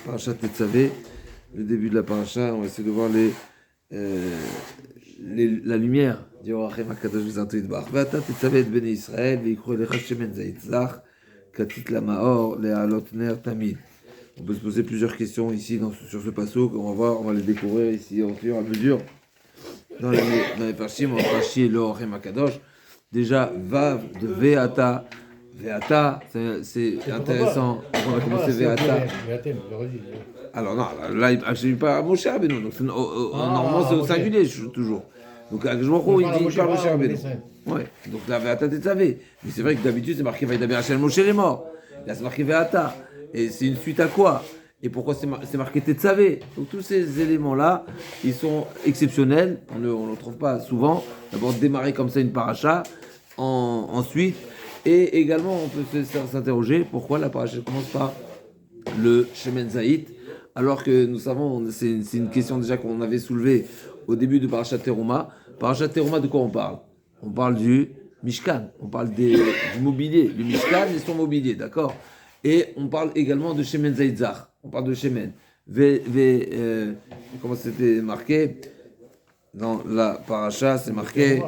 Parashat Tetzavé, le début de la paracha, on va essayer de voir la lumière du Rachem HaKadosh V'Zanto Yitbarach. Ve'ata Tetzavé et Bnei Israël, ve'yikru elecha shemen zayit zach, katit lamaor, le'alot ner tamid. On peut se poser plusieurs questions ici sur ce passouk, on va voir, on va les découvrir ici au fur et à mesure. Dans les parshim, on va parcher le Rachem HaKadosh. Déjà, Vav de Ve'ata. Ve'ata, c'est intéressant. On va commencer Ve'ata. Alors non, là, je ne dis pas Moshe Rabbeinu. Donc normalement, c'est au singulier toujours. Donc Akjmoro, il dit pas Moshe Rabbeinu. Ouais. Donc là, Ve'ata Tetzavé. Mais c'est vrai que d'habitude, c'est marqué Vaïdaber Hachem Moshe les morts. Là, c'est marqué Ve'ata. Et c'est une suite à quoi? Et pourquoi c'est marqué Tetzavé? Donc tous ces éléments-là, ils sont exceptionnels. On ne le trouve pas souvent. D'abord, démarrer comme ça une paracha. Ensuite, et également, on peut s'interroger pourquoi la paracha commence par le Shemen Zayit, alors que nous savons, c'est une question déjà qu'on avait soulevée au début de Parashat Teruma. Parashat Teruma, de quoi on parle? On parle du Mishkan, on parle du mobilier, le Mishkan et son mobilier, d'accord? Et on parle également de Shemen Zayit Zach, on parle de Shemen. Comment c'était marqué dans la paracha? C'est marqué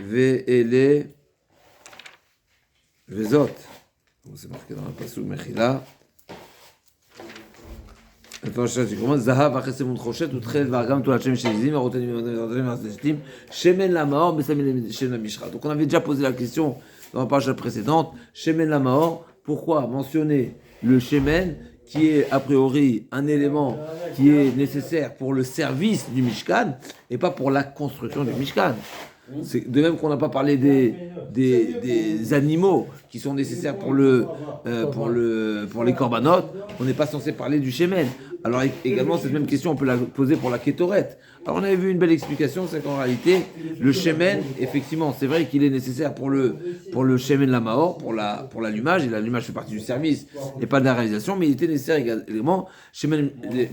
Ve'ele Vezot. C'est marqué dans la pasuk Mechila. Zahav achesem choshet utchel vargam tu Hashem shelizim arotenim shemen lamaor besamim shem lamishra. Donc on avait déjà posé la question dans la page précédente. Shemen lamaor, pourquoi mentionner le shemen qui est a priori un élément qui est nécessaire pour le service du Mishkan et pas pour la construction du Mishkan? C'est de même qu'on n'a pas parlé des animaux qui sont nécessaires pour les corbanotes, on n'est pas censé parler du shemen. Alors également, cette même question, on peut la poser pour la kétoret. Alors on avait vu une belle explication, c'est qu'en réalité, le shemen, effectivement, c'est vrai qu'il est nécessaire pour le shemen lamaor, pour l'allumage, et l'allumage fait partie du service et pas de la réalisation, mais il était nécessaire également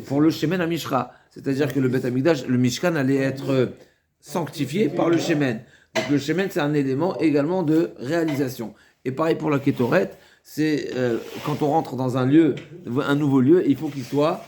pour le shemen amishra, c'est-à-dire que le Beth Amikdash, le Mishkan allait être sanctifié par le shemen. Donc le shemen, c'est un élément également de réalisation. Et pareil pour la kétoret, c'est quand on rentre dans un nouveau lieu, il faut qu'il soit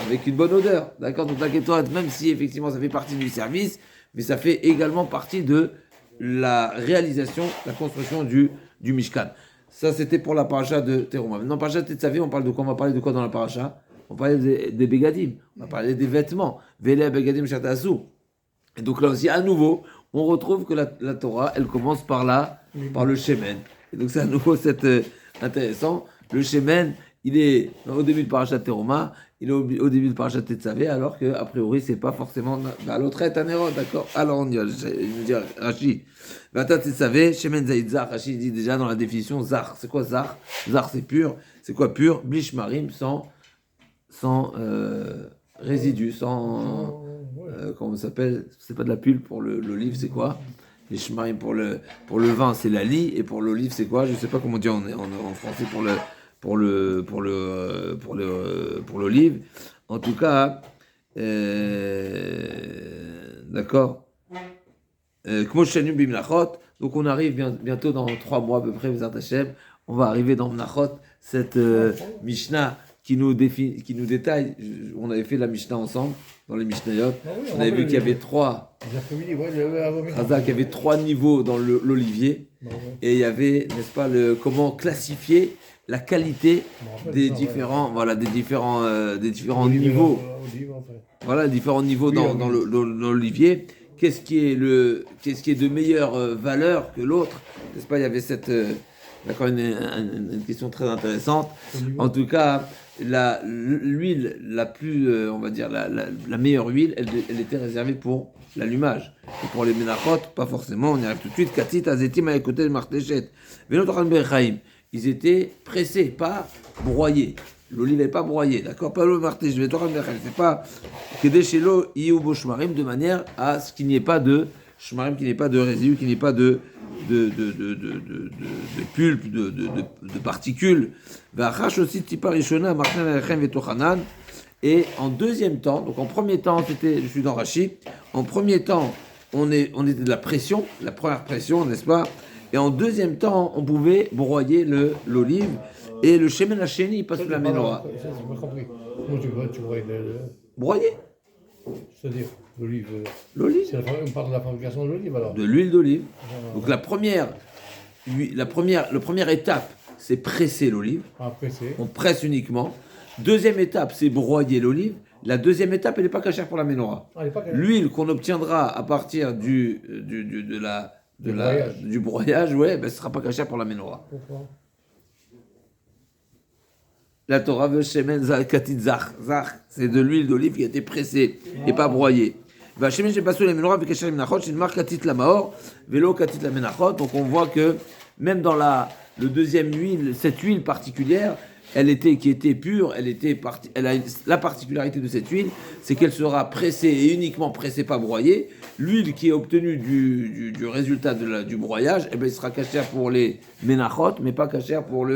avec une bonne odeur. D'accord? Donc la kétoret, même si effectivement ça fait partie du service, mais ça fait également partie de la réalisation, la construction du Mishkan. Ça, c'était pour la paracha de Teruma. Maintenant, paracha de Tetzavé, on parle de quoi? On va parler de quoi dans la paracha? On va parler des begadim, on va parler des vêtements. Vele begadim shatasu. Et donc là aussi, à nouveau, on retrouve que la Torah, elle commence par le shemen. Et donc c'est à nouveau intéressant. Le shemen, il est au début de Parashat Teruma, il est au début de Parashat Tetzavé, alors qu'a priori, c'est pas forcément à l'autre Tanerot, d'accord? Alors on y va, je vais dire Rashi. Vata Tetzavé, shemen zaïd zar. Rashi dit déjà dans la définition, zar. C'est quoi zar? Zar, c'est pur. C'est quoi pur? Blish marim, sans résidus, sans... comment ça s'appelle? C'est pas de la pulpe pour l'olive, c'est quoi? Les shmarim pour le vin, c'est la lie, et pour l'olive, c'est quoi? Je sais pas comment dire en français pour l'olive. En tout cas, d'accord. Donc on arrive bientôt dans 3 mois à peu près, Bezrat Hashem, on va arriver dans Menachot, cette Mishnah qui nous détaille. On avait fait la Mishnah ensemble dans les Mishnayot. On avait vu qu'il y avait 3 niveaux dans l'olivier, et il y avait, n'est-ce pas, comment classifier la qualité des différents niveaux. Voilà, différents niveaux dans l'olivier. Qu'est-ce qui est de meilleure valeur que l'autre? N'est-ce pas? Il y avait d'accord, une question très intéressante. En tout cas, l'huile la plus, on va dire, la meilleure huile, elle était réservée pour l'allumage. Et pour les menachot, pas forcément, on y arrive tout de suite. Katit, azetim, à écouter le martéchet. Ils étaient pressés, pas broyés. L'olive n'est pas broyée, d'accord? Pas le martéchet, c'est pas que chez l'eau, de manière à ce qu'il n'y ait pas de shmarim, qu'il n'y ait pas de résidus, qu'il n'y ait pas de pulpe, de particules. Et en deuxième temps, donc en premier temps, je suis dans Rashi, en premier temps, on était de la pression, la première pression, n'est-ce pas? Et en deuxième temps, on pouvait broyer l'olive. et le shemen hasheni il passe sous la menorah. Ça, j'ai pas compris. Comment tu vois Broyé, c'est-à-dire l'olive. l'olive, On parle de la fabrication de l'olive alors. de l'huile d'olive. Donc la première étape, c'est presser l'olive. Après, c'est. On presse uniquement. Deuxième étape, c'est broyer l'olive. La deuxième étape, elle n'est pas cachère pour la menorah. Ah, elle est pas cachère. L'huile qu'on obtiendra à partir du broyage, ouais, ben, ce ne sera pas cachère pour la menorah. Pourquoi? La Torah veut shemen zakatit zach. Zach, c'est de l'huile d'olive qui a été pressée et pas broyée. Va shemen shepasu la menorah v'kasher menachot shenmar katit la maor velo katit la menachot. Donc on voit que même dans le deuxième huile, cette huile particulière, qui était pure, elle a la particularité de cette huile, c'est qu'elle sera pressée et uniquement pressée, pas broyée. L'huile qui est obtenue du résultat du broyage, eh ben, il sera cachère pour les menachot, mais pas cachère pour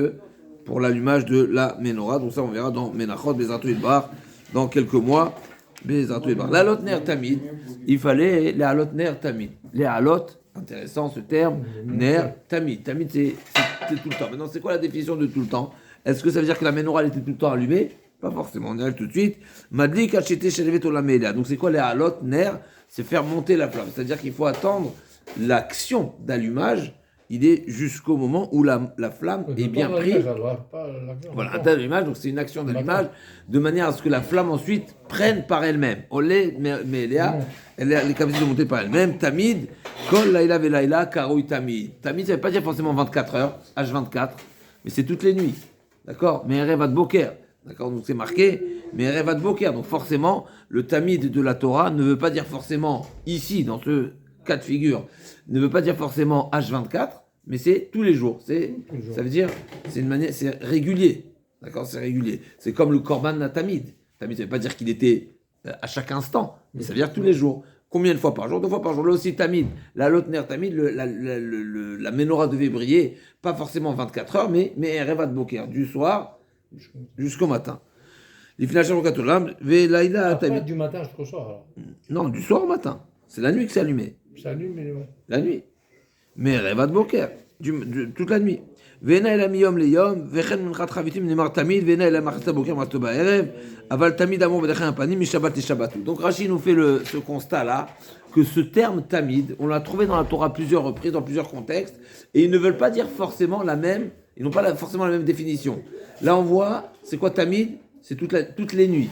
l'allumage de la menorah. Donc ça, on verra dans Menachot, Bezratou Idbar, dans quelques mois. Bezratou Idbar. La halot ner tamid, il fallait les halot ner tamid. Les halot, intéressant ce terme, ner tamid. Tamid, c'est tout le temps. Maintenant, c'est quoi la définition de tout le temps? Est-ce que ça veut dire que la menorah elle était tout le temps allumée? Pas forcément, on y arrive tout de suite. Madli kachete shelevet olameda. Donc c'est quoi les halot ner? C'est faire monter la flamme. C'est-à-dire qu'il faut attendre l'action d'allumage. Il est jusqu'au moment où la flamme est bien prise. Voilà, un d'allumage, donc c'est une action d'allumage, de manière à ce que la flamme ensuite prenne par elle-même. Olé, mais elle a les capacités de monter par elle-même. Tamid, kol laïla velaïla, karoui tamid. Tamid, ça ne veut pas dire forcément 24 heures, H24, mais c'est toutes les nuits. D'accord? Mais rêve de boker. D'accord? Donc c'est marqué, mais rêve de boker. Donc forcément, le tamid de la Torah ne veut pas dire forcément ici, dans ce cas de figure, ne veut pas dire forcément H24, mais c'est tous les jours. Ça veut dire, c'est régulier. D'accord, c'est régulier. C'est comme le korban tamid. Tamid, ça ne veut pas dire qu'il était à chaque instant, mais ça veut dire tous les jours. Combien de fois par jour? 2 fois par jour. Là aussi, tamid. La lotner tamid, la menorah devait briller, pas forcément 24 heures, mais rêva de boker, du soir jusqu'au matin. Les financiers au Katolam, Du matin jusqu'au soir alors. Non, du soir au matin. C'est la nuit que c'est allumé. Ça allume, mais. La nuit. Mais rêva de boker, toute la nuit. Vena el amiyom leyom, vechen minchat chavitim nemar tamid, vena el amachta boker marto ba'erev, aval tamid amor bedachem apanim, mishabat et shabbatu. Donc Rashi nous fait ce constat-là, que ce terme tamid, on l'a trouvé dans la Torah à plusieurs reprises, dans plusieurs contextes, et ils ne veulent pas dire forcément ils n'ont pas forcément la même définition. Là on voit, c'est quoi tamid? C'est toutes les nuits.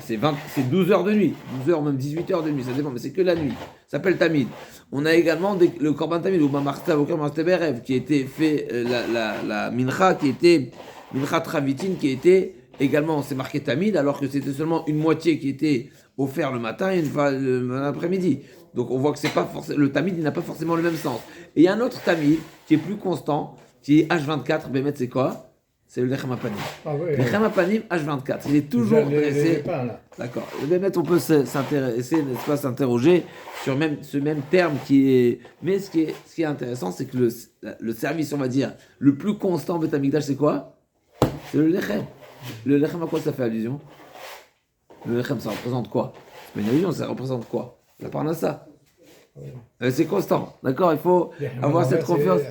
C'est 12 heures de nuit, 12 heures, même 18 heures de nuit, ça dépend, mais c'est que la nuit. Ça s'appelle tamid. On a également le korban tamid, ou mamarta, ou korban berev, qui était fait, la mincha, qui était, mincha travitin, qui était également, c'est marqué tamid, alors que c'était seulement une moitié qui était offerte le matin et une fois l'après-midi. Donc on voit que c'est pas forcément, le tamid, il n'a pas forcément le même sens. Et il y a un autre tamid, qui est plus constant, qui est H24, Bémet, c'est quoi? C'est le lechem apanim. Ah ouais, lechem apanim H24. Il est toujours dressé. D'accord. On peut s'intéresser, n'est-ce pas, s'interroger sur ce même terme qui est. Mais ce qui est intéressant, c'est que le service, on va dire, le plus constant Beth Amikdash, c'est quoi? C'est le lechem. Le lechem, à quoi ça fait allusion? Le lechem, ça représente quoi? C'est pas une allusion, ça représente quoi? La parnassa. C'est constant, d'accord? Il faut avoir cette confiance.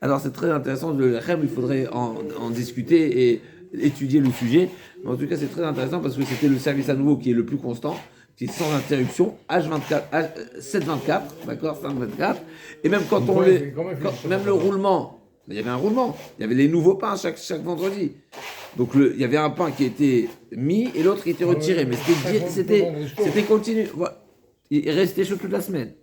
Alors c'est très intéressant, le lechem, il faudrait en discuter et étudier le sujet. Mais en tout cas, c'est très intéressant parce que c'était le service à nouveau qui est le plus constant, qui est sans interruption, H24, 7-24, d'accord, 5-24. Et même même le roulement, il y avait un roulement, il y avait les nouveaux pains chaque vendredi. Donc il y avait un pain qui était mis et l'autre qui était retiré, mais c'était continu. Il restait chaud toute la semaine,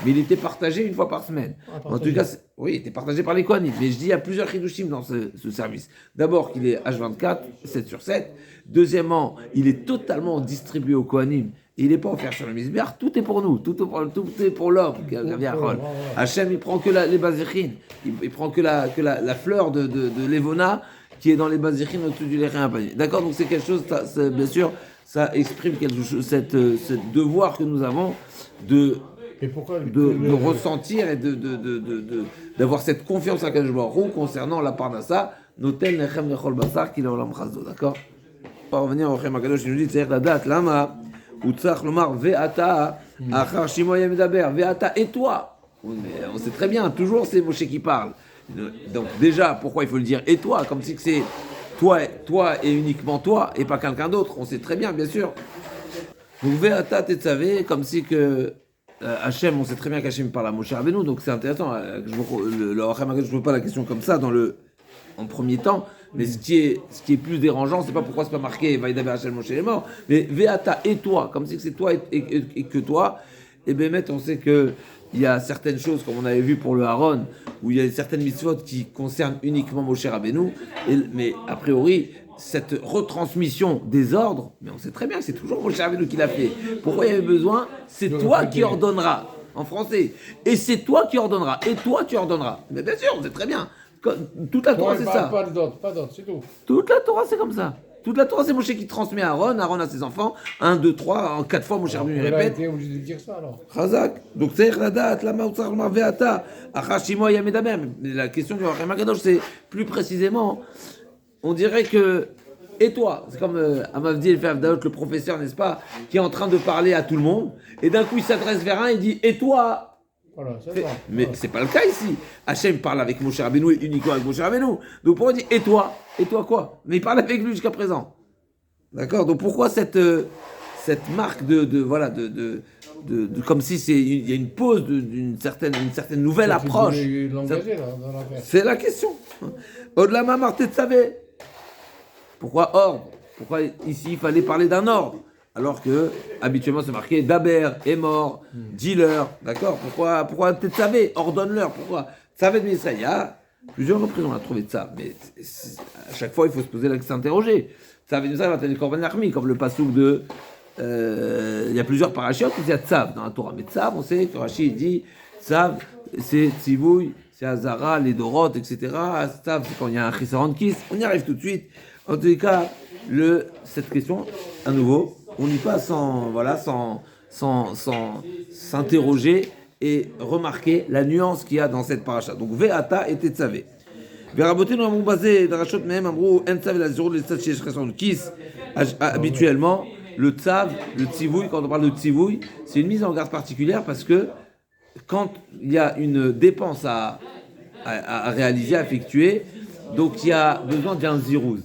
mais il était partagé une fois par semaine. En tout cas, oui, il était partagé par les Kohanim. Mais je dis, il y a plusieurs chidushim dans ce service. D'abord qu'il est H24, 7 sur 7. Deuxièmement, il est totalement distribué aux Kohanim. Il n'est pas offert sur le misbéach, tout est pour nous, tout est pour l'homme. Hachem, il prend que les bazichines, il prend que la fleur de l'Evona qui est dans les bazichines au-dessus du lechem apanim. D'accord, donc c'est quelque chose, bien sûr, ça exprime quelque chose, cette devoir que nous avons de ressentir et d'avoir cette confiance à Kadosh Baruch Hu concernant la parnassa, noten lechem lechol basar ki leolam chasdo. D'accord. On va revenir au Lechem Akadosh, il nous dit c'est la date lama utzach lomar ve'ata achar shimo yemedaber ve'ata et toi. On sait très bien, toujours c'est Moshe qui parle. Donc déjà, pourquoi il faut le dire et toi, comme si que c'est toi et uniquement toi et pas quelqu'un d'autre. On sait très bien, bien sûr. Donc Ve'ata Tetzavé, comme si que Hachem, on sait très bien qu'Hachem parle à Moshe Rabbeinu, donc c'est intéressant. Le Hachem Akadosh, je ne pose pas la question comme ça en premier temps, mais ce qui est plus dérangeant, c'est pas pourquoi c'est pas marqué Vaïdaber Hachem Moshe est mort, mais Ve'ata et toi, comme si que c'est toi et que toi. Et bien, on sait que il y a certaines choses, comme on avait vu pour le Aaron, où il y a certaines mitzvot qui concernent uniquement Moshe Rabbeinu, mais a priori, cette retransmission des ordres, mais on sait très bien que c'est toujours Moshe Rabbeinu qui l'a fait. Pourquoi il y avait besoin? C'est toi qui ordonneras, en français. Et c'est toi qui ordonneras. Et toi, tu ordonneras. Mais bien sûr, on sait très bien. Toute la Torah, c'est ça. Pas d'autre, c'est tout. Toute la Torah, c'est comme ça. Toute la Torah, c'est Moshe qui transmet à Aaron. Aaron a ses enfants. 1, 2, 3, 4 fois, Moshe Rabbeinu répète. Il a été obligé de dire ça alors. Chazak. Donc, c'est la date, la maoutsar veata. Achashimo yamedamem. La question du Hachem Akadosh, c'est plus précisément, on dirait que. Et toi, c'est comme Amavdi le professeur, n'est-ce pas, qui est en train de parler à tout le monde, et d'un coup il s'adresse vers un et dit et toi. Voilà, c'est ça. Mais c'est pas le cas ici. Hachem parle avec Moshe Rabbeinu et uniquement avec Moshe Rabbeinu. Donc pourquoi il dit et toi? Et toi quoi? Mais il parle avec lui jusqu'à présent. D'accord? Donc pourquoi cette marque de comme si il y a une pause d'une certaine nouvelle approche. C'est la question. Au-delà ma marté de savait. Pourquoi ordre? Pourquoi ici il fallait parler d'un ordre? Alors que habituellement c'est marqué Daber est mort, dealer, d'accord? Pourquoi Tetzavé? Ordonne-leur. Pourquoi? Tzavé de Israël. Il y a plusieurs reprises on a trouvé de ça, mais à chaque fois il faut se poser s'interroger. Tzavé de Israël va tenir Korban Lachmi, comme le passouk de. Il y a plusieurs parachutes, il y a Tzav dans la Torah, mais Tzav, on sait que Rashi dit Tzav, c'est Tzivouy, c'est Hazara, les Dorotes, etc. Tzav, c'est quand il y a un Chisaron Kis, on y arrive tout de suite. En tous les cas, cette question, à nouveau, on y passe sans s'interroger et remarquer la nuance qu'il y a dans cette paracha. Donc, Ve'ata et Tetzavé. Verabotenu amrou basé d'arachot mehem amrou en tzav la zirot le tzad sheyesh chesron kis. Habituellement, le tzav, le tzivouy, quand on parle de tzivouy, c'est une mise en garde particulière parce que quand il y a une dépense à réaliser, à effectuer, donc il y a besoin d'un zirouz,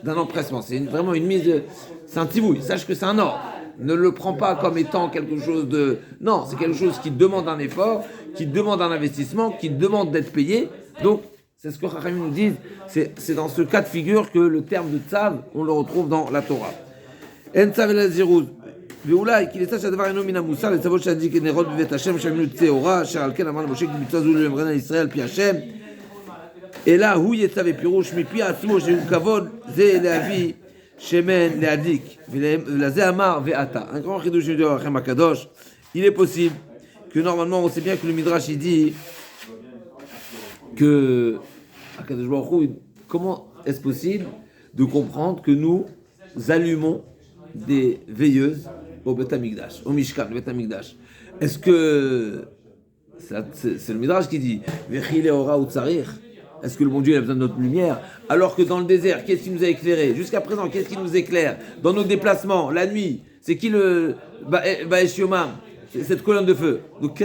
d'un empressement. C'est vraiment une mise. C'est un tzivouy. Sache que c'est un ordre. Ne le prends pas comme étant quelque chose de. Non, c'est quelque chose qui demande un effort, qui demande un investissement, qui demande d'être payé. Donc, c'est ce que Chachamim nous dit. C'est dans ce cas de figure que le terme de tzav, on le retrouve dans la Torah. En tzav el ziruz. ואולי כי לצד שהדבר אינו מן המוסר לצוות שהדליק את נרות בבית השם שמינו צהורה אשר על כן אמר למשה כי מצווה זו למרן ישראל על פי השם אלא הוא יצווה פירוש מפי עצמו שהוא כבוד זה להביא שמן להדליק ולזה אמר ואתה. Un grand חידוש של Hachem Akadosh. Il est possible que normalement on sait bien que le Midrash il dit que Akadosh Baruch Hu, comment est-ce possible de comprendre que nous allumons des veilleuses au Beth Amikdash, au Mishkan, le Beth Amikdash? Est-ce que c'est le Midrash qui dit Vechile ora ou tsarir? Est-ce que le bon Dieu a besoin de notre lumière? Alors que dans le désert, qu'est-ce qui nous a éclairé? Jusqu'à présent, qu'est-ce qui nous éclaire? Dans nos déplacements, la nuit, c'est qui le Ba'esh Yomam? C'est cette colonne de feu. Donc,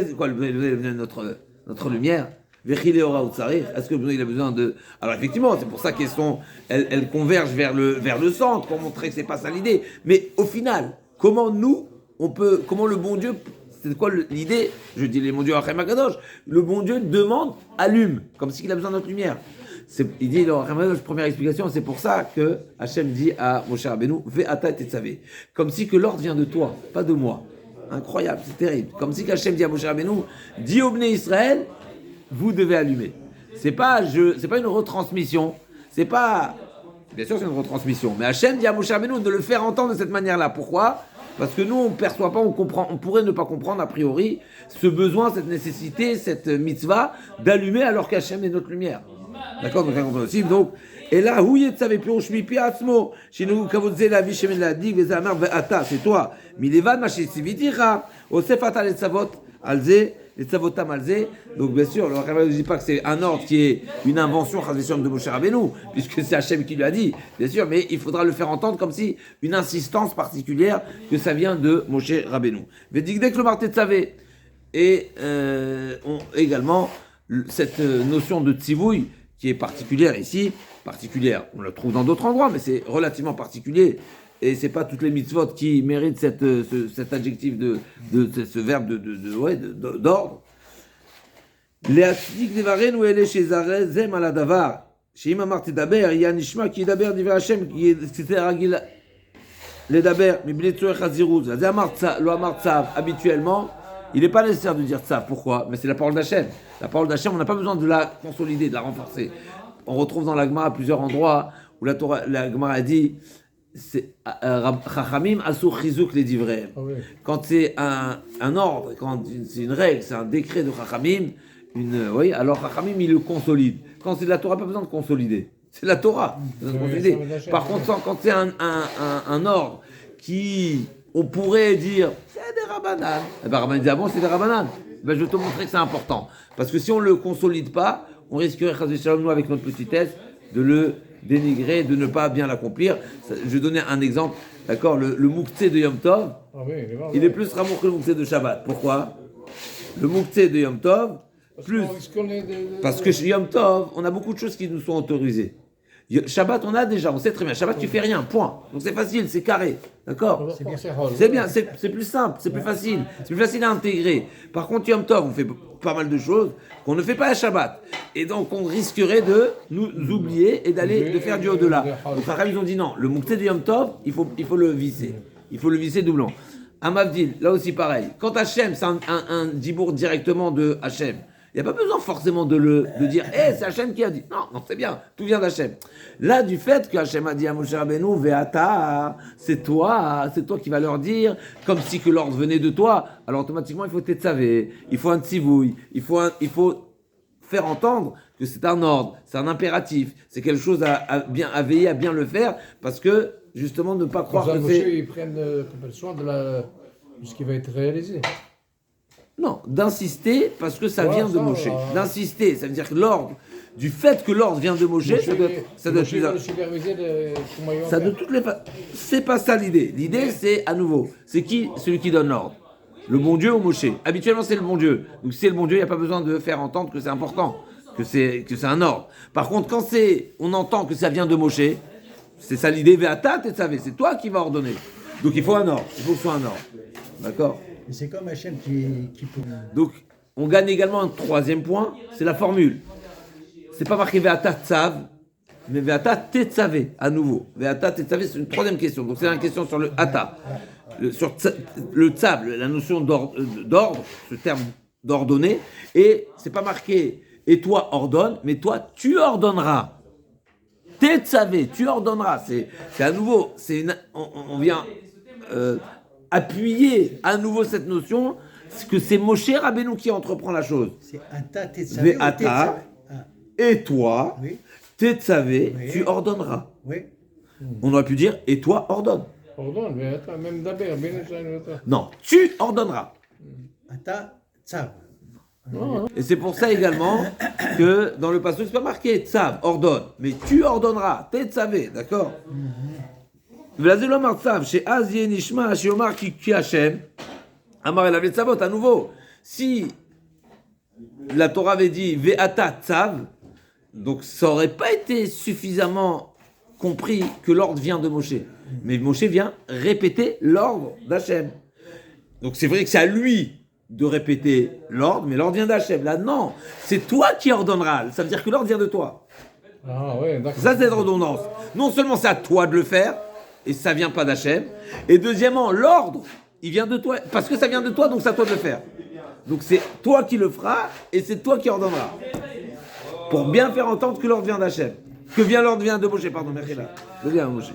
notre lumière? Vechile ora ou tsarir? Est-ce que il a besoin de. Alors, effectivement, c'est pour ça qu'elles convergent vers le centre, pour montrer que c'est pas ça l'idée. Mais au final, comment le bon Dieu. C'est quoi l'idée? Je dis les mon Dieu Hachem Akadosh. Le bon Dieu demande, allume, comme s'il a besoin de notre lumière. Il dit, première explication, c'est pour ça que Hachem dit à Moshe Rabbeinu, Ve'ata tetzavé. Comme si que l'ordre vient de toi, pas de moi. Incroyable, c'est terrible. Comme si Hachem dit à Moshe Rabbeinu, dis au Bnei Israël, vous devez allumer. C'est pas une retransmission. C'est pas. Bien sûr, c'est une retransmission. Mais Hachem dit à Moshe Rabbeinu de le faire entendre de cette manière-là. Pourquoi? Parce que nous, on ne perçoit pas, on pourrait ne pas comprendre a priori ce besoin, cette nécessité, cette mitzvah d'allumer alors qu'Hachem est notre lumière. D'accord? Donc, incompréhensible. Donc, et là, où y est savez pirouche mi pi atzmo, chez nous, kavotze la vie shemen la dig, les amar ve'ata, c'est toi. Milevad ma shesivitira, osefata les tzavot, alze, les tzavotam alze. Donc, bien sûr, le Rav ne dit pas que c'est un ordre qui est une invention de Moshe Rabbeinu, puisque c'est Hachem qui lui a dit, bien sûr, mais il faudra le faire entendre comme si une insistance particulière que ça vient de Moshe Rabbeinu. Vedigdek le marté tzavé. Et également, cette notion de tzivouï qui est particulière ici, particulière, on la trouve dans d'autres endroits, mais c'est relativement particulier. Et c'est pas toutes les mitzvot qui méritent cet adjectif ce verbe d'ordre. להצדיק דברינו אלה שזרזם על הדבר, שאם אמרת תדבר, יהיה נשמע כי ידבר דברי השם, כי זה רגיל לדבר, מבלי צורך הזירוז. אז זה לא אמר צו, habituellement, il n'est pas nécessaire de dire tzav. Pourquoi? Mais c'est la parole d'Hachem. La parole d'Hachem, on n'a pas besoin de la consolider, de la renforcer. On retrouve dans la Gemara plusieurs endroits où la Gemara a dit Chachamim asur chizuk les divrei. Quand c'est un ordre, quand c'est une règle, c'est un décret de Chachamim, alors Chachamim, il le consolide. Quand c'est de la Torah, pas besoin de consolider. C'est de la Torah. Par contre, quand c'est un ordre qui, on pourrait dire, c'est des Rabbanan. Eh ben, Rabbanan dit, ah bon, c'est des Rabbanan. Ben, je vais te montrer que c'est important. Parce que si on ne le consolide pas, on risquerait, nous, avec notre petitesse, de le dénigrer, de ne pas bien l'accomplir. Je vais donner un exemple. D'accord, le Mouktsé de Yom Tov, il est plus ramour que le Mouktsé de Shabbat. Pourquoi? Le Mouktsé de Yom Tov, parce que chez Yom Tov, on a beaucoup de choses qui nous sont autorisées. Shabbat, on sait très bien. Shabbat, tu fais rien, point. Donc c'est facile, c'est carré. D'accord? C'est bien, c'est plus simple, c'est plus facile. C'est plus facile à intégrer. Par contre, Yom Tov, on fait pas mal de choses qu'on ne fait pas à Shabbat. Et donc, on risquerait de nous oublier et de faire du au-delà. Donc, les ils ont dit non, le Mouktsé de Yom Tov, il faut le visser. Il faut le visser doublant. Amavdil, là aussi pareil. Quand Hachem, c'est un dibour directement de Hachem. Il n'y a pas besoin forcément de dire c'est Hachem qui a dit. Non, c'est bien, tout vient d'Hachem. Là, du fait que Hachem a dit à Moshe Rabbeinu, Ve'ata, c'est toi qui vas leur dire, comme si que l'ordre venait de toi, alors automatiquement il faut tetzavé, il faut un tzivouï, il faut faire entendre que c'est un ordre, c'est un impératif, c'est quelque chose à veiller, à bien le faire, parce que justement ne pas croire que c'est... Ils prennent soin de ce qui va être réalisé. Non, d'insister parce que ça vient de Moshe. D'insister, ça veut dire que l'ordre, du fait que l'ordre vient de Moshe, ça doit être ça de toutes les façons. C'est pas ça l'idée. L'idée, c'est à nouveau, c'est qui celui qui donne l'ordre? Le bon Dieu ou Moshe? Habituellement, c'est le bon Dieu. Donc, si c'est le bon Dieu, il n'y a pas besoin de faire entendre que c'est important, que c'est un ordre. Par contre, quand on entend que ça vient de Moshe, c'est ça l'idée. Ve'ata tetzavé, c'est toi qui vas ordonner. Donc, il faut un ordre. Il faut que ce soit un ordre. D'accord? Mais c'est comme Hachem qui peut... Donc, on gagne également un troisième point, c'est la formule. C'est pas marqué Ve'ata tzav, mais Ve'ata tetzavé, à nouveau. Ve'ata tetzavé, c'est une troisième question. Donc, c'est une question sur le ata. Sur le tzav, la notion d'ordre, ce terme d'ordonner. Et c'est pas marqué et toi ordonne, mais toi tu ordonneras. Tetzavé, tu ordonneras. C'est à nouveau, on vient... appuyer à nouveau cette notion que c'est Moshe Rabbeinu qui entreprend la chose. C'est Ata Tetzavé. Et toi, oui. Tetzavé, oui. Tu ordonneras. Oui. On aurait pu dire et toi ordonne. Ordonne, mais attends, même d'abord, non, tu ordonneras. Ata Tzav. Et c'est pour ça également que dans le passage, c'est pas marqué Tzav, ordonne, mais tu ordonneras, Tetzavé, d'accord? ולזה לא מצב, שאז יהיה נשמע שיאמר כי השם אמר אליו לצוות, à nouveau, si la Torah avait dit Ve'ata tzav, donc ça aurait pas été suffisamment compris que l'ordre vient de Moshe. Mais Moshe vient répéter l'ordre d'Hachem. Donc c'est vrai que c'est à lui de répéter l'ordre, mais l'ordre vient d'Hachem. Là, non, c'est toi qui ordonneras. Ça veut dire que l'ordre vient de toi. Ah ouais, d'accord. Ça, c'est de redondance. Non seulement c'est à toi de le faire, et ça vient pas d'Hachem. Et deuxièmement, l'ordre, il vient de toi. Parce que ça vient de toi, donc c'est à toi de le faire. Donc c'est toi qui le feras, et c'est toi qui ordonneras. Pour bien faire entendre que l'ordre vient d'Hachem. Que l'ordre vient de Moshe, pardon, Mechila. De vient de Moshe.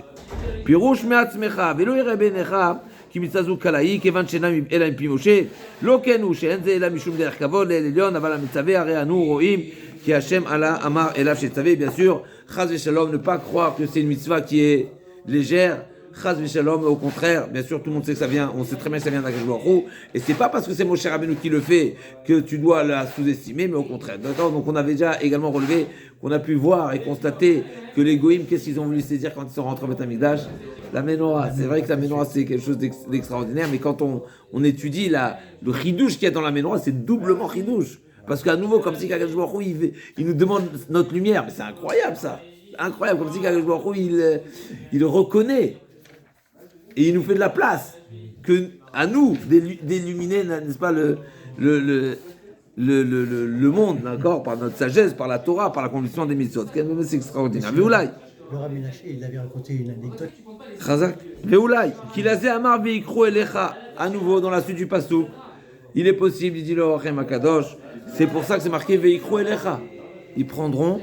Pirouche me'atzmecha, velo yere benecha, ki mitzazu kalaï, kevan shenam ela impi Moshe, lo kenu, she'en ze ela mishum derech kavod, le'elyon, aval ha'mitzavé, hare anu ro'im, ki Hachem ala amar elav shetzavé. Bien sûr, chaz v'shalom, ne pas croire que c'est une mitzvah qui est légère, chaz v'shalom, au contraire, bien sûr, tout le monde sait que ça vient, on sait très bien que ça vient d'Akadosh Baruch Hu, et c'est pas parce que c'est Moshe Rabbeinu qui le fait que tu dois la sous-estimer, mais au contraire. D'accord? Donc on avait déjà également relevé qu'on a pu voir et constater que les goïms, qu'est-ce qu'ils ont voulu saisir quand ils sont rentrés au Beth Amikdash? La menorah. C'est vrai que la menorah c'est quelque chose d'extraordinaire, mais quand on étudie le chidouche qu'il y a dans la menorah, c'est doublement chidouche. Parce qu'à nouveau, comme si Kadosh Baruch Hu, il nous demande notre lumière. Mais c'est incroyable ça. Incroyable, comme si Kadosh Baruch Hu, il reconnaît. Et il nous fait de la place. Que, à nous d'illuminer, n'est-ce pas, le monde, d'accord, par notre sagesse, par la Torah, par la conviction des mitzvot. C'est extraordinaire. Veoulai. Le Rabbi Naché, il avait raconté une anecdote. Chazak. Veoulai. Qu'il a amar veikro elecha. À nouveau, dans la suite du pasuk. Il est possible, il dit le Hachem Akadosh. C'est pour ça que c'est marqué veikro elecha. Ils prendront.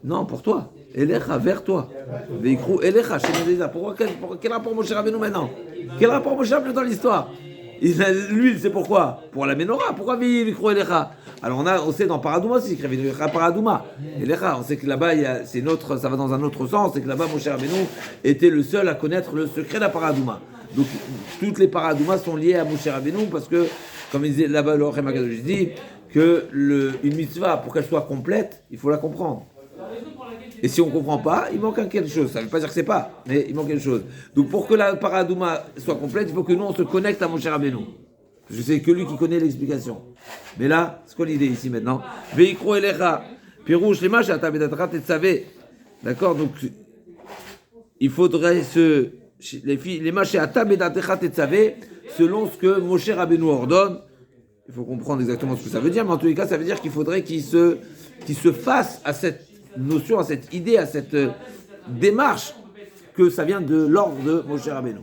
Non, pour toi. Elecha, vers toi. Veikro elecha. Pourquoi quel rapport Moshe Rabbeinu maintenant? Quel rapport Moshe Rabbeinu dans l'histoire? L'huile, c'est pourquoi? Pour la menorah. Pourquoi Veikro elecha? Alors on sait dans Paradouma, c'est écrit Elecha Paradouma. Elecha, on sait que là-bas, ça va dans un autre sens, c'est que là-bas, Moshe Rabbeinu était le seul à connaître le secret de la Paradouma. Donc toutes les Paradoumas sont liées à Moshe Rabbeinu parce que, comme il disait là-bas, le Hachem Akadosh dit que une mitzvah, pour qu'elle soit complète, il faut la comprendre. Et si on ne comprend pas, il manque quelque chose. Ça ne veut pas dire que c'est pas, mais il manque quelque chose. Donc pour que la Paradouma soit complète, il faut que nous, on se connecte à Moshe Rabbeinu. Je sais que lui qui connaît l'explication. Mais là, c'est quoi l'idée ici maintenant? Veikro elecha, pirouche les mâches, d'accord? Donc, il faudrait les mâches à tabedatecha tetzavé, selon ce que Moshe Rabbeinu ordonne. Il faut comprendre exactement ce que ça veut dire, mais en tous les cas, ça veut dire qu'il faudrait qu'il se fasse à cette notion, à cette idée, à cette démarche, que ça vient de l'ordre de Moshe Rabbeinu.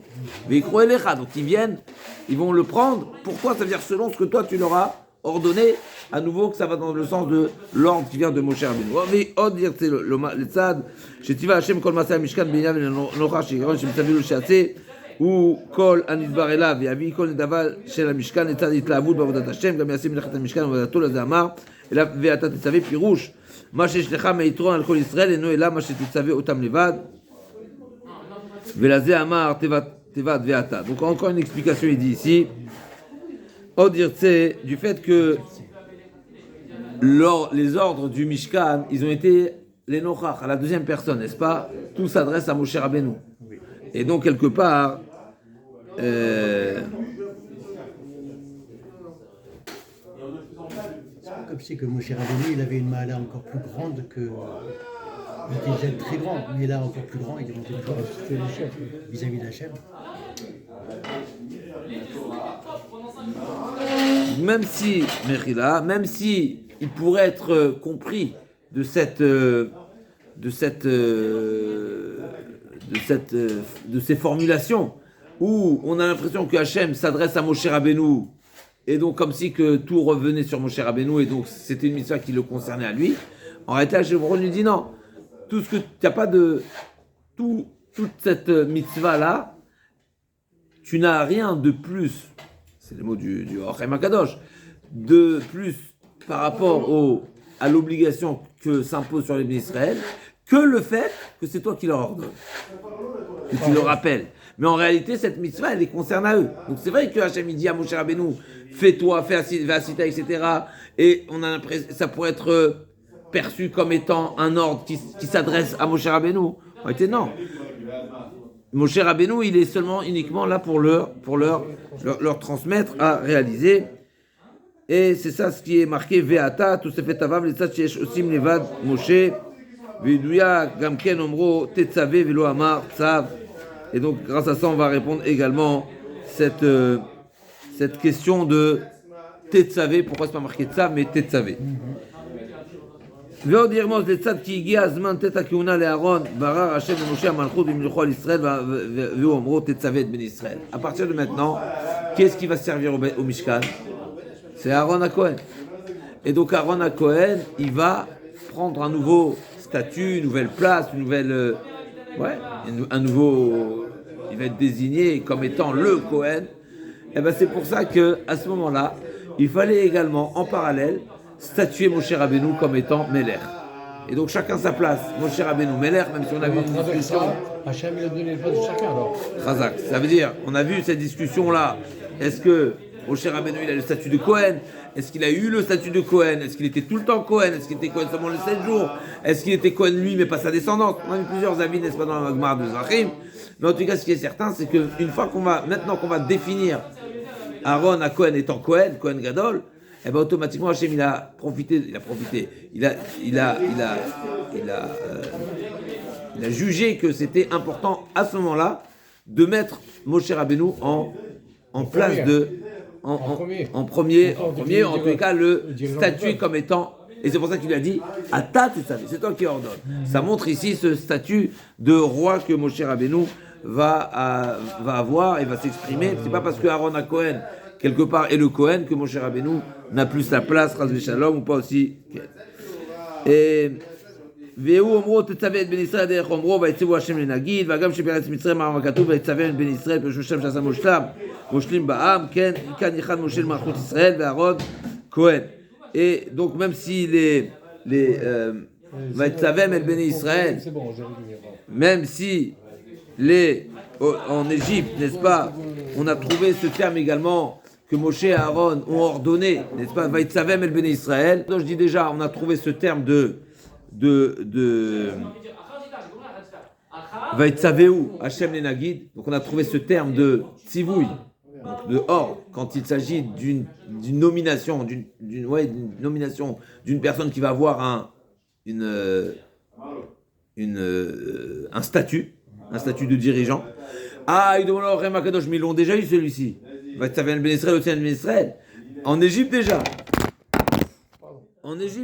Veikro elecha, donc ils vont le prendre. Pourquoi? Ça veut dire selon ce que toi tu leur as ordonné, à nouveau que ça va dans le sens de l'ordre qui vient de Moshe Rabbeinu. Mais dire c'est le tzad, shetiva Hashem kol maseh mishkan binyav nocha shigaron shemtzavilu sheatze ou kol anidbar elav yavi kol nedaval shel mishkan tzad itlaavut bavodat Hashem gam yasim lechat mishkan vavodato leze amar elav ve'ata tetzavé pirouche ma sheshlecha meitron al kol Israël eno ela ma shetetzavé otam levad velazé amar tevat ve'ata. Donc encore une explication, il dit ici, du fait que les ordres du Mishkan, ils ont été les nochach, à la deuxième personne, n'est-ce pas? Tout s'adresse à Moshe Rabbeinu. Et donc quelque part, Comme si que Moshe Rabbeinu, il avait une mahala encore plus grande que. Il était déjà très grand, mais là encore plus grand, il est monté plus grand vis-à-vis d'Hachem. même si il pourrait être compris de ces formulations où on a l'impression que Hachem s'adresse à Moshe Rabbeinu et donc comme si que tout revenait sur Moshe Rabbeinu et donc c'était une mitzvah qui le concernait à lui. En réalité, Hachem lui dit non. Tout ce que tu n'as pas de toute cette mitzvah là, tu n'as rien de plus. C'est les mots du Hachem Akadosh, de plus par rapport à l'obligation que s'impose sur les bénis Israël, que le fait que c'est toi qui leur ordonne, que tu le rappelles. Mais en réalité, cette mitzvah, elle les concerne à eux. Donc c'est vrai que Hachem il dit à Moshe Rabbeinu, fais-toi, fais Asita, etc. Et on a l'impression, ça pourrait être perçu comme étant un ordre qui s'adresse à Moshe Rabbeinu. En réalité, non. Moshe Rabbeinu, il est uniquement là pour leur transmettre à réaliser. Et c'est ça ce qui est marqué Ve'ata, tout se fait avav, les tzad sheyesh osim levad Moshe, ve'idouya gamken omro tetzavé velo amar tzav. Et donc, grâce à ça, on va répondre également cette question de tetzavé. Pourquoi c'est pas marqué tzav, mais tetzavé. ועוד ירמוז לצד כי הגיע הזמן תת הכהונה לאהרון ברר השם למשה המלכות במלכו על ישראל והוא אמרו תצווה את בני ישראל. À partir de maintenant, qu'est-ce qui va servir au Mishkan? C'est Aaron à Cohen. Et donc Aaron à Cohen, il va prendre un nouveau statut, une nouvelle place, il va être désigné comme étant le Cohen. Et ben c'est pour ça que à ce moment-là, il fallait également en parallèle statuer Moshe Rabbeinu comme étant Meler. Et donc chacun sa place. Moshe Rabbeinu Meler, même si on a vu une discussion. Hachem il a donné le place de chacun alors. Chazak. Ça veut dire, on a vu cette discussion-là. Est-ce que Moshe Rabbeinu il a le statut de Cohen? Est-ce qu'il a eu le statut de Cohen? Est-ce qu'il était tout le temps Cohen? Est-ce qu'il était Cohen seulement les 7 jours? Est-ce qu'il était Cohen lui mais pas sa descendance? On a eu plusieurs avis, n'est-ce pas, dans la Gemara de Zachim. Mais en tout cas, ce qui est certain, c'est qu'une fois maintenant qu'on va définir Aaron à Cohen étant Cohen Gadol, et ben automatiquement Hachem il a jugé que c'était important à ce moment-là de mettre Moshe Rabbeinu en place de en premier, en tous les cas le statut comme étant, et c'est pour ça qu'il lui a dit Ata Tetzavé, c'est toi qui ordonne. Ça montre ici ce statut de roi que Moshe Rabbeinu va avoir et va s'exprimer. C'est pas parce que Aaron a Cohen quelque part est le Cohen que Moshe Rabbeinu n'a plus sa place, Chas v'Shalom, ou pas aussi. Et והוא אומרו תצווה את בן ישראל דרך אומרו ויצבו השם לנגיד וגם שבארץ מצרים מה כתוב ויצווה את בן ישראל פירושו שם שעשה מושלים בעם כן כאן אחד מושל מלכות ישראל ואהרון כהן. Et donc même si ויצווה את בן ישראל, même si en Égypte, n'est-ce pas, on a trouvé ce terme également que Moshe et Aaron ont ordonné, n'est-ce pas, Vaïtsavem el Bnei Israël. Donc je dis déjà, on a trouvé ce terme de Vaïtsaveu Hashem le Nagid. Donc on a trouvé ce terme de tzivouï, donc de ordre, quand il s'agit d'une nomination, d'une nomination d'une personne qui va avoir un statut de dirigeant. Ah, ils demandent au Rem Akadosh, mais ils l'ont déjà eu celui-ci. Vaïtsavem el Bnei Israël, aussi un Bnei Israël. En Égypte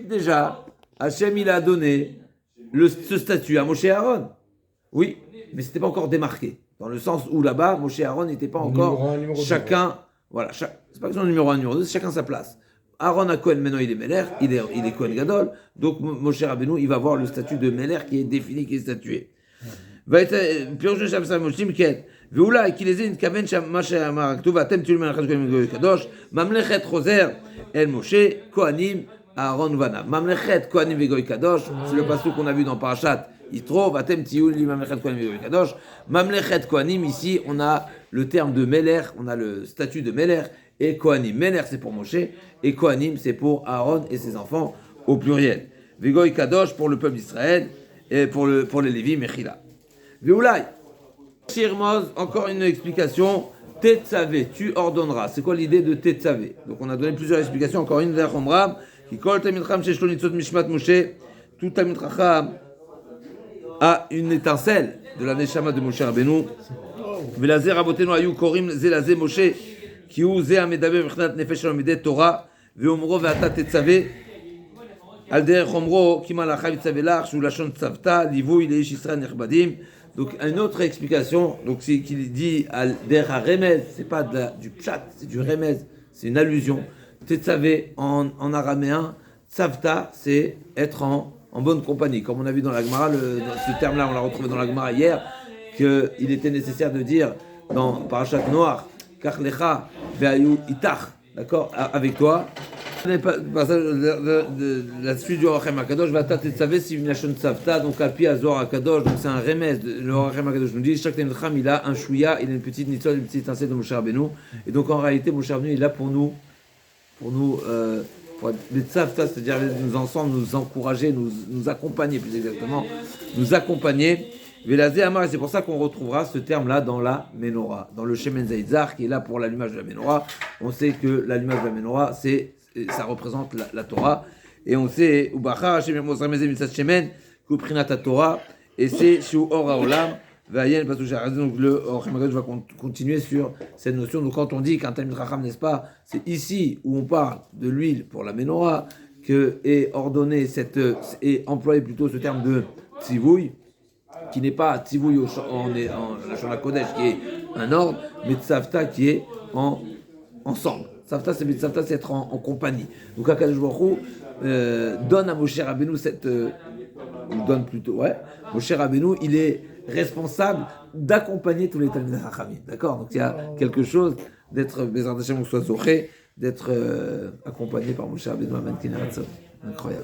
déjà, Hachem il a donné ce statut à Moshe et Aaron. Oui, mais c'était pas encore démarqué. Dans le sens où là-bas, Moshe et Aaron n'étaient pas encore chacun. Voilà, c'est pas question de numéro 1, numéro 2, c'est chacun sa place. Aaron a Cohen, maintenant il est Meler, il est Cohen Gadol. Donc Moshe Rabbeinu, il va avoir le statut de Meler qui est défini, qui est statué. פירוש שם שם מושלים כן, ואולי כי לזה נתכוון מה שאמר הכתוב ואתם תהיו למלאכת כהנים וגוי קדוש, ממלכת חוזר אל משה, כהנים אהרון ובניו. ממלכת כהנים וגוי קדוש, c'est le passage qu'on a vu dans Parashat Yitro, ואתם תהיו לי ממלכת כהנים וגוי קדוש. ממלכת כהנים, ici on a le terme de Meler, on a le statut de Meler, et Kohanim. Meler c'est pour Moshe, et Kohanim c'est pour Aaron et ses enfants au pluriel. Vegoy Kadosh pour le peuple d'Israël, et pour les Lévis, Mechila. Veoulai, Shirmoz, encore une explication. Tetzavé, tu ordonneras. C'est quoi l'idée de Tetzavé? Donc on a donné plusieurs explications. Encore une vers Omram, qui kol Talmid Chacham sheshlo nitzot mishmat Moshe. Tout Talmid Chacham a une étincelle de la neshama de Moshe Rabbeinu. Velazer rabotenu ayu korim zelazé Moshe, ki hu ze amedaber v'chnat nefesh alamidet Torah, veomro ve'ata Tetzavé. Al derech omro ki malacha vitzavé lach shu lashon tzavta livui leish Yisrael nechbadim. Donc une autre explication, donc c'est qu'il dit al derech remez, c'est pas du pshat, c'est du remez, c'est une allusion. Tetzavé en araméen, tzavta c'est être en bonne compagnie. Comme on a vu dans la Gemara, ce terme-là on l'a retrouvé dans la Gemara hier, qu'il était nécessaire de dire dans Parashat Noach, kach lecha ve'ayu itach, d'accord, avec toi. La suite du Orachem Akadosh va t'attever si une nation savta, donc Alpi Azor Akadosh, donc c'est un remez. Le Orachem Akadosh nous dit chaque Temcham il a un chouïa, il a une petite nitzol, une petite étincelle de Moshe Rabbeinu. Et donc en réalité, Moshe Rabbeinu est là pour les tzavta, c'est-à-dire nous ensemble, nous encourager, nous accompagner, plus exactement, nous accompagner. Velazé Amar, et c'est pour ça qu'on retrouvera ce terme-là dans la Ménorah, dans le Shemen Zaytzar, qui est là pour l'allumage de la Ménorah. On sait que l'allumage de la Ménorah, ça représente la Torah, et on sait Ubacha Hashem Moshe Mitzat Shemen Kuprinat Torah, et c'est Shu Or Haolam Vayen Pasoucha. Donc le Orachem Akadosh va continuer sur cette notion. Donc quand on dit qu'un Talmid Chacham, n'est-ce pas, c'est ici où on parle de l'huile pour la Ménorah que est ordonné et employé plutôt ce terme de tzivouï, qui n'est pas tzivouï en la Kodesh qui est un ordre, mais tzavta qui est ensemble. Tzavta, c'est être en compagnie. Donc Akadosh Baruch Hu donne à Moshe Rabbeinu Moshe Rabbeinu, il est responsable d'accompagner tous les Talmidei Chachamim. D'accord? Donc il y a quelque chose d'être, Bezrat Hashem, on soit zoché, d'être accompagné par Moshe Rabbeinu, Amen, Incroyable.